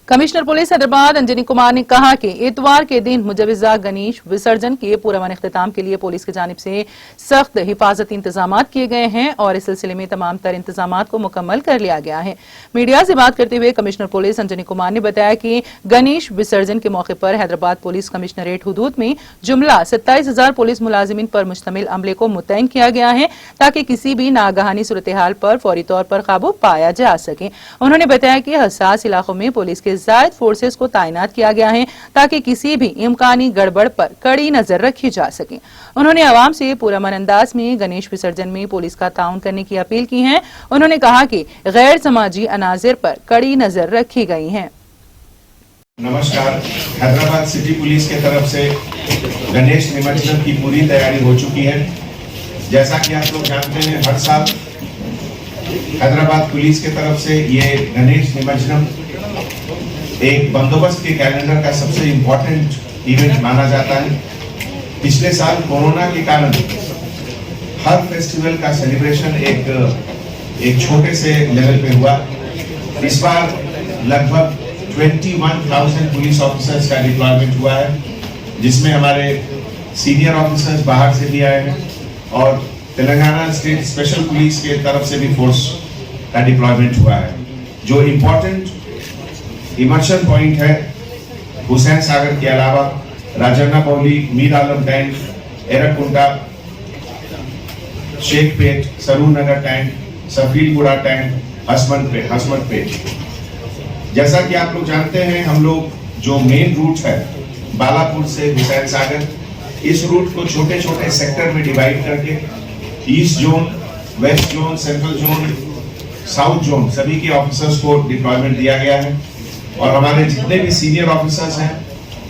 Commissioner police Hyderabad Anjani Kumar ने कहा कि इतवार के दिन मुजवजा गणेश विसर्जन के पुरअमन इख्तिताम के लिए पुलिस की जानिब से सख्त हिफाजती इंतजाम किए गए हैं और इस सिलसिले में तमाम तर इंतजाम को मुकम्मल कर लिया गया है। मीडिया से बात करते हुए कमिश्नर पुलिस अंजनी कुमार ने बताया कि गणेश विसर्जन के मौके पर हैदराबाद पुलिस कमिश्नरेट हुदूद में जुमला 27,000 पुलिस मुलाजिमीन पर मुश्तमिल अमले को मुतयन किया गया है ताकि किसी भी नागहानी सूरत हाल पर फौरी तौर पर काबू पाया जा सके। उन्होंने बताया कि हसास इलाकों में पुलिस के जायद फोर्सेस को तैनात किया गया है ताकि किसी भी इम्कानी गड़बड़ पर कड़ी नजर रखी जा सके। उन्होंने आवाम से पुरअमन अंदाज में गणेश विसर्जन में पुलिस का ताउन करने की अपील की है। उन्होंने कहा कि गैर समाजी अनाजिर पर कड़ी नजर रखी गई है। नमस्कार। हैदराबाद सिटी पुलिस की तरफ से गणेश निमज्जन की पूरी तैयारी हो चुकी है। जैसा कि आप लोग जानते हैं, हर साल हैदराबाद पुलिस की तरफ से ये गणेश निमज्जन एक बंदोबस्त के कैलेंडर का सबसे इम्पोर्टेंट इवेंट माना जाता है। पिछले साल कोरोना के कारण हर फेस्टिवल का सेलिब्रेशन एक छोटे से लेवल पे हुआ। इस बार लगभग 21,000 पुलिस ऑफिसर्स का डिप्लॉयमेंट हुआ है, जिसमें हमारे सीनियर ऑफिसर्स बाहर से भी आए हैं और तेलंगाना स्टेट स्पेशल पुलिस के तरफ से भी फोर्स का डिप्लॉयमेंट हुआ है। जो इम्पोर्टेंट इमर्शन पॉइंट है, हुसैन सागर के अलावा राजन्ना पौली, मीर आलम टैंक, एरकुंटा, शेखपेट, सरूर नगर टैंक, सफीलपुरा टैंक, हसमत पेट। जैसा कि आप लोग जानते हैं, हम लोग जो मेन रूट है बालापुर से हुसैन सागर, इस रूट को छोटे छोटे सेक्टर में डिवाइड करके east zone, west zone, central zone, south zone सभी के ऑफिसर्स को डिप्लॉयमेंट दिया गया है और हमारे जितने भी सीनियर ऑफिसर्स हैं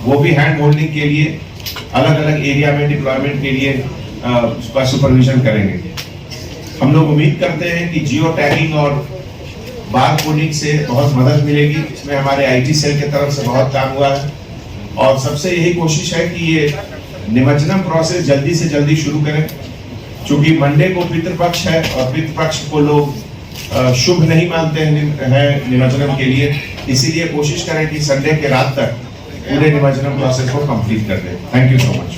वो भी हैंड होल्डिंग के लिए अलग अलग एरिया में डिप्लॉयमेंट के लिए सुपरविजन करेंगे। हम लोग उम्मीद करते हैं कि जियो टैगिंग और बार कोडिंग से बहुत मदद मिलेगी। इसमें हमारे आईटी सेल की तरफ से बहुत काम हुआ है और सबसे यही कोशिश है कि ये निमज्जनम प्रोसेस जल्दी से जल्दी शुरू करें, क्योंकि मंडे को पितृपक्ष है और पितृपक्ष को लोग शुभ नहीं मानते हैं निमज्जनम के लिए। इसीलिए कोशिश करें कि संडे के रात तक पूरे निमज्जनम प्रोसेस को कंप्लीट कर दें। Thank you so much.